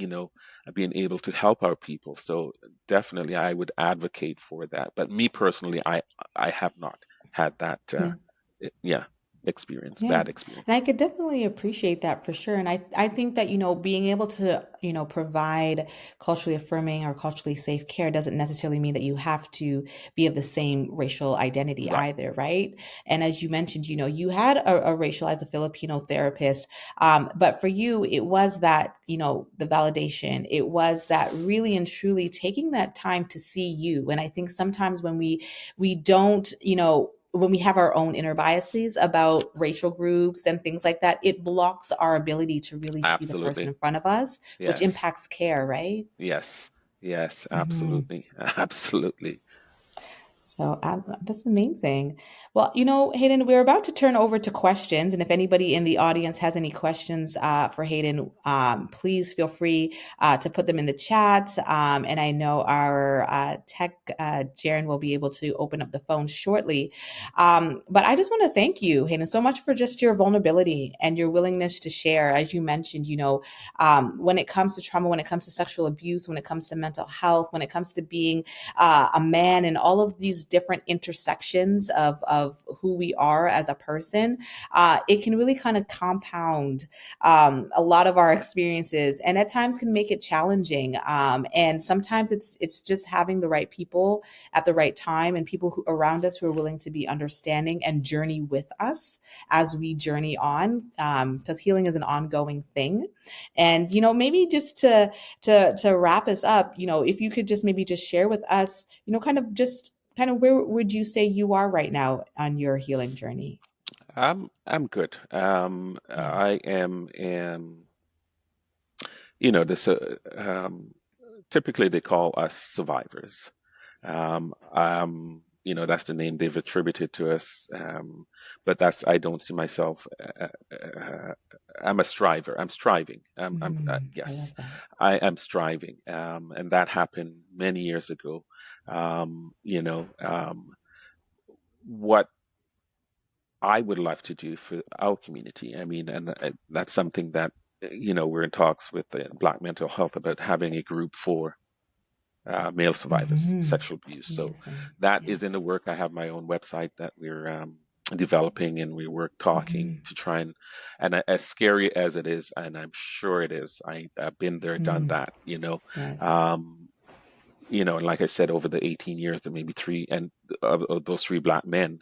being able to help our people. So definitely I would advocate for that. But me personally, I have not had that, Yeah. yeah, experience, Yeah. bad experience. And I could definitely appreciate that for sure. And I think that, being able to, provide culturally affirming or culturally safe care doesn't necessarily mean that you have to be of the same racial identity Right. either, right? And as you mentioned, you had a racial as a Filipino therapist. But for you, it was that, the validation. It was that really and truly taking that time to see you. And I think sometimes when we don't, when we have our own inner biases about racial groups and things like that, it blocks our ability to really see the person Absolutely. in front of us, which Yes. impacts care, right? Yes. Yes. Hmm. Absolutely. Absolutely. So that's amazing. Well, Hayden, we're about to turn over to questions. And if anybody in the audience has any questions for Hayden, please feel free to put them in the chat. And I know our tech, Jaren, will be able to open up the phone shortly. But I just want to thank you, Hayden, so much for just your vulnerability and your willingness to share. As you mentioned, when it comes to trauma, when it comes to sexual abuse, when it comes to mental health, when it comes to being a man and all of these different intersections of who we are as a person, it can really kind of compound a lot of our experiences and at times can make it challenging. And sometimes it's just having the right people at the right time and people who around us who are willing to be understanding and journey with us as we journey on, because healing is an ongoing thing. And maybe just to wrap us up, if you could just maybe just share with us, kind of where would you say you are right now on your healing journey? I'm good. Yeah. I am this typically they call us survivors. That's the name they've attributed to us. But I don't see myself. I'm a striver. I'm striving. I Yes, love that. I am striving. And that happened many years ago. What I would love to do for our community. I mean, and that's something that, we're in talks with the Black Mental Health about having a group for male survivors, Hmm. sexual abuse. So Amazing. that is in the Yes. work. I have my own website that we're developing, and we work talking Hmm. to try and as scary as it is, and I'm sure it is. I've been there, done Hmm. that. Yes. Um, and like I said, over the 18 years, there may be three, and of those three Black men,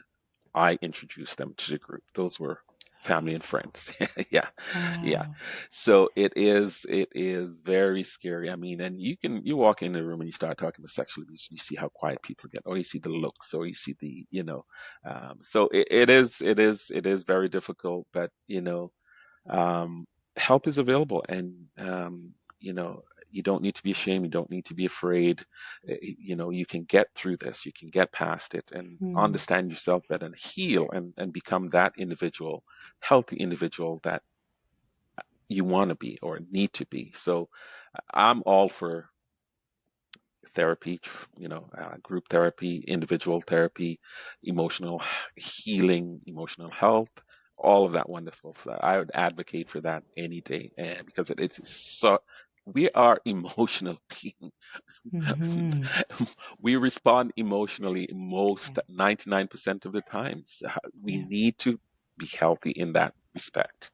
I introduced them to the group. Those were family and friends. Yeah. Yeah. Wow. So it is very scary. I mean, and you walk in the room and you start talking about sexual abuse, you see how quiet people get, or you see the looks, or you see so it is very difficult, but um, help is available, and you know you don't need to be ashamed, you don't need to be afraid. You can get through this, you can get past it and Hmm. understand yourself better and heal and become that individual, healthy individual that you want to be or need to be. So I'm all for therapy, group therapy, individual therapy, emotional healing, emotional health, all of that wonderful stuff. I would advocate for that any day, and because it's so we are emotional beings. Hmm. We respond emotionally Yeah. most 99% of the times. We Yeah. need to be healthy in that respect.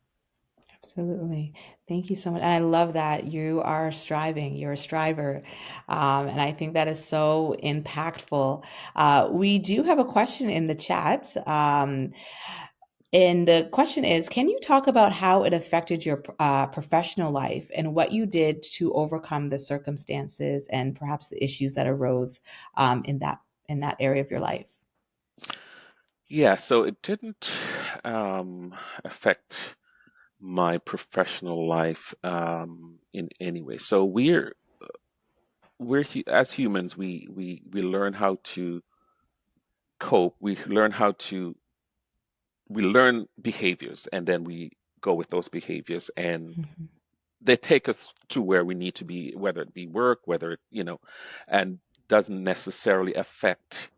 Absolutely. Thank you so much. And I love that you are striving, you're a striver. And I think that is so impactful. We do have a question in the chat. And the question is, can you talk about how it affected your professional life and what you did to overcome the circumstances and perhaps the issues that arose in that area of your life? Yeah, so it didn't um, affect my professional life in any way. So as humans, we learn how to cope. We learn behaviors, and then we go with those behaviors, and Mhm. they take us to where we need to be, whether it be work, whether and doesn't necessarily affect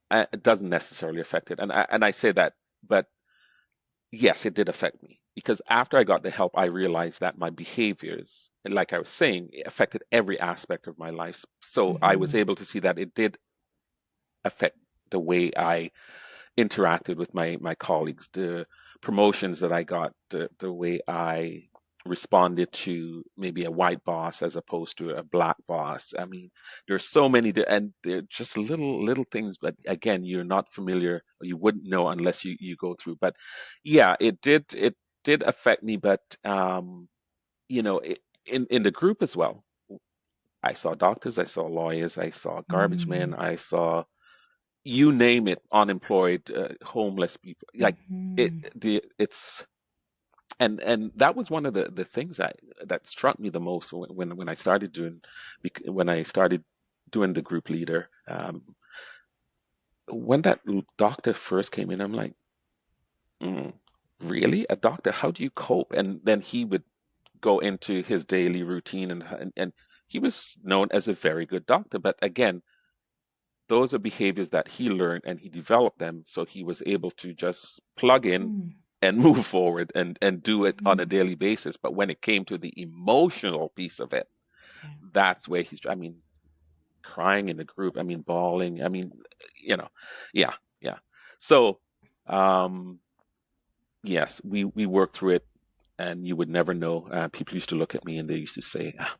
it doesn't necessarily affect it. And I say that, but yes, it did affect me because after I got the help, I realized that my behaviors, and like I was saying, it affected every aspect of my life. So I was Mhm. able to see that it did affect the way I interacted with my colleagues, the promotions that I got, the way I responded to maybe a white boss as opposed to a black boss. I mean, there's so many, and they're just little things, but again, you're not familiar, or you wouldn't know unless you go through. But yeah, it did affect me, but in the group as well. I saw doctors, I saw lawyers, I saw garbage men, Mm. I saw you name it, unemployed, homeless people. Like Mhm. it's and that was one of the things that struck me the most when I started when I started doing the group leader. When that doctor first came in, I'm like, mm, really, a doctor? How do you cope? And then he would go into his daily routine, and he was known as a very good doctor, but again, those are behaviors that he learned and he developed them, so he was able to just plug in Mm. and move forward and do it on a Mhm. daily basis. But when it came to the emotional piece of it, Yeah. that's where I mean, crying in the group, I mean, bawling, I mean, you know, yeah, yeah. So, um, yes, we worked through it, and you would never know. People used to look at me and they used to say, "Ah,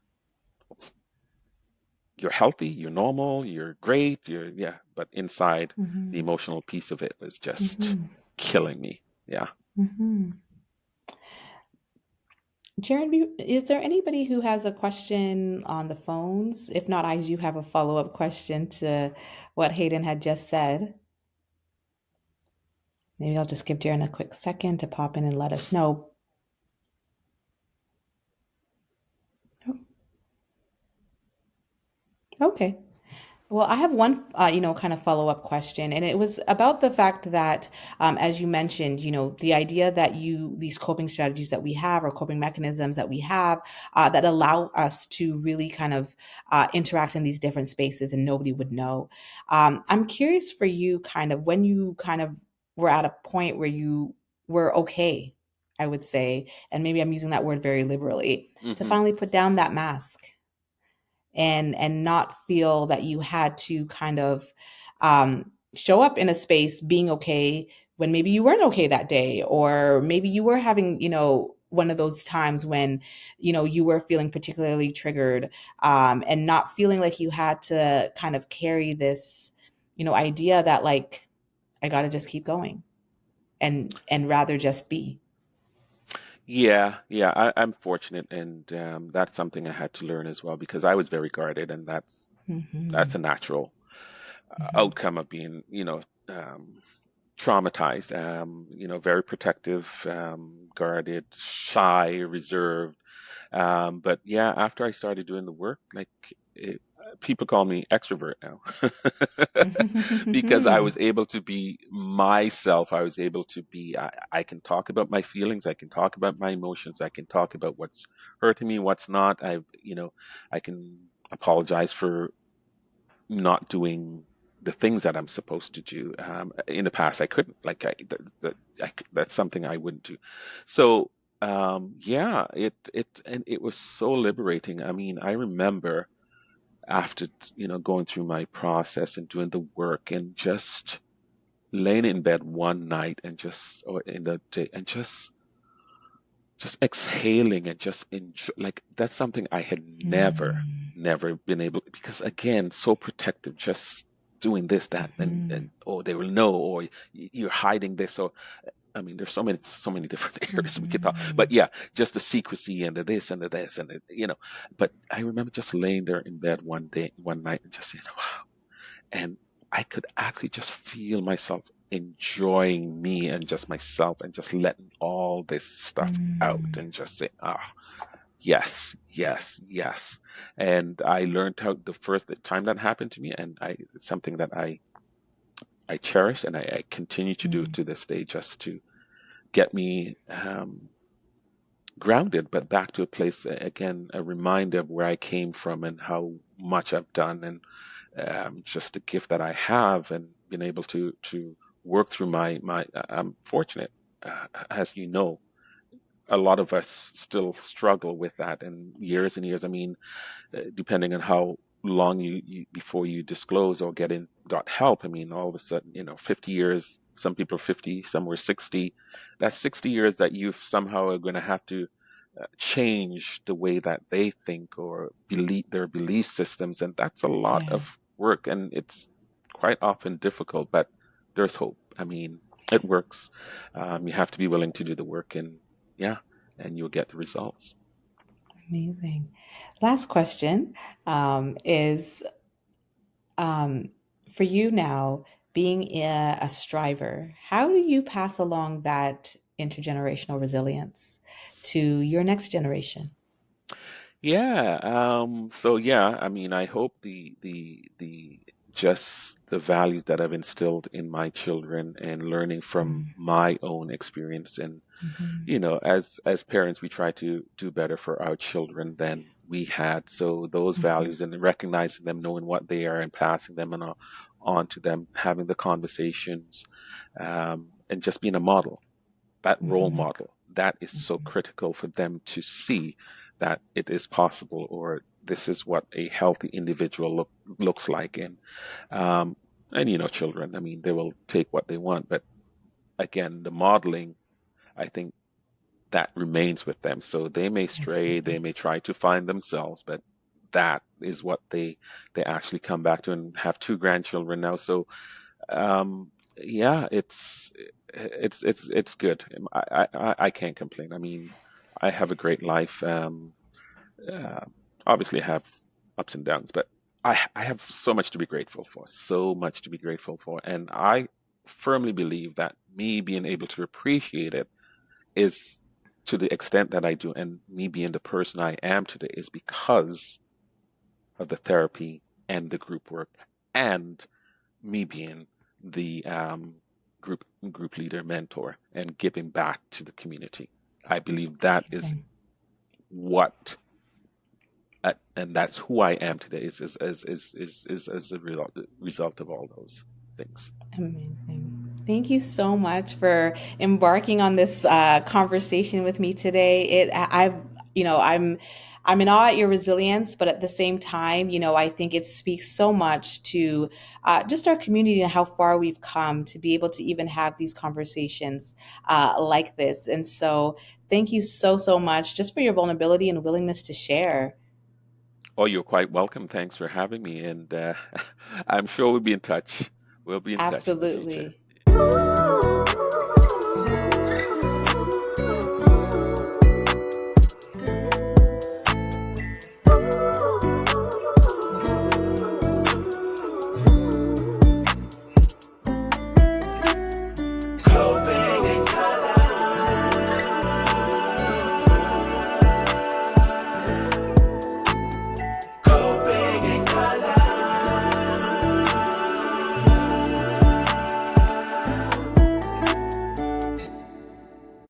you're healthy, you're normal, you're great, yeah." But inside, the Mhm. emotional piece of it was just Mhm. killing me. Yeah. Mhm. Jared, is there anybody who has a question on the phones? If not, I do have a follow-up question to what Hayden had just said. Maybe I'll just give Jared a quick second to pop in and let us know. Oh, okay. Well, I have one, kind of follow-up question, and it was about the fact that, as you mentioned, the idea that these coping strategies that we have or coping mechanisms that we have that allow us to really kind of interact in these different spaces and nobody would know. I'm curious for you, kind of, when you kind of were at a point where you were okay, I would say, and maybe I'm using that word very liberally, to Hmm. finally put down that mask and not feel that you had to kind of show up in a space being okay when maybe you weren't okay that day, or maybe you were having one of those times when you were feeling particularly triggered, and not feeling like you had to kind of carry this idea that, like, I gotta just keep going and rather just be. Yeah, yeah, I'm fortunate, and that's something I had to learn as well because I was very guarded, and that's Hmm. a natural Hmm. outcome of being, traumatized. Very protective, guarded, shy, reserved. But yeah, after I started doing the work, like people call me extrovert now because I was able to be myself. I was able to be, I can talk about my feelings. I can talk about my emotions. I can talk about what's hurting me, what's not. I can apologize for not doing the things that I'm supposed to do. In the past, I couldn't. Like that's something I wouldn't do. So yeah, it was so liberating. I mean, I remember after going through my process and doing the work and just laying in bed one night and just or in the day and just exhaling and just enjoy, like that's something I had never Mm. never been able, because again, so protective, just. doing this, that, Mhm. and oh, they will know, or you're hiding this. So I mean, there's so many different areas we could talk. But Mhm. yeah, just the secrecy and the this and the this and the, you know. But I remember just laying there in bed one night, and just saying, wow. And I could actually just feel myself enjoying me and just myself and just letting all this stuff out Mm. and just say, ah, yes, yes, yes. And I learned how the first time that happened to me, and it's something that I cherish and I continue to do Mm. to this day, just to get me grounded, but back to a place again, a reminder of where I came from and how much I've done, and just the gift that I have, and being able to work through my. I'm fortunate, as you know, a lot of us still struggle with that, and years. I mean, depending on how long you before you disclose or got help. I mean, all of a sudden, 50 years. Some people are 50, some were 60. That's 60 years that you somehow are going to have to change the way that they think or believe their belief systems, and that's a lot Yeah, of work, and it's quite often difficult. But there's hope. I mean, it works. You have to be willing to do the work, and yeah, and you'll get the results. amazing. Last question is um, for you now, being a striver, how do you pass along that intergenerational resilience to your next generation? Yeah. So yeah, I mean, I hope the just the values that I've instilled in my children and learning from Mm. my own experience, and Mhm. as parents, we try to do better for our children than we had. So those Mhm. values and recognizing them, knowing what they are, and passing them on to them, having the conversations, and just being a model, that role Mhm. model, that is so Mhm. critical for them to see that it is possible, or this is what a healthy individual looks like. Um, and children, I mean, they will take what they want, but again, the modeling, I think that remains with them. So they may stray, they Absolutely. may try to find themselves, but that is what they actually come back to, and have two grandchildren now. So yeah, it's good. I can't complain. I mean, I have a great life. Uh, Obviously, I have ups and downs, but I have so much to be grateful for. So much to be grateful for, and I firmly believe that me being able to appreciate it is, to the extent that I do, and me being the person I am today, is because of the therapy and the group work, and me being the group leader, mentor, and giving back to the community. I believe that is Amazing. what, and that's who I am today. Is as a result of all those things. Amazing. Thank you so much for embarking on this conversation with me today. I'm in awe at your resilience, but at the same time, I think it speaks so much to just our community and how far we've come to be able to even have these conversations like this. And so, thank you so much just for your vulnerability and willingness to share. Oh, you're quite welcome. Thanks for having me, and I'm sure we'll be in touch. We'll be in touch in the future. Absolutely.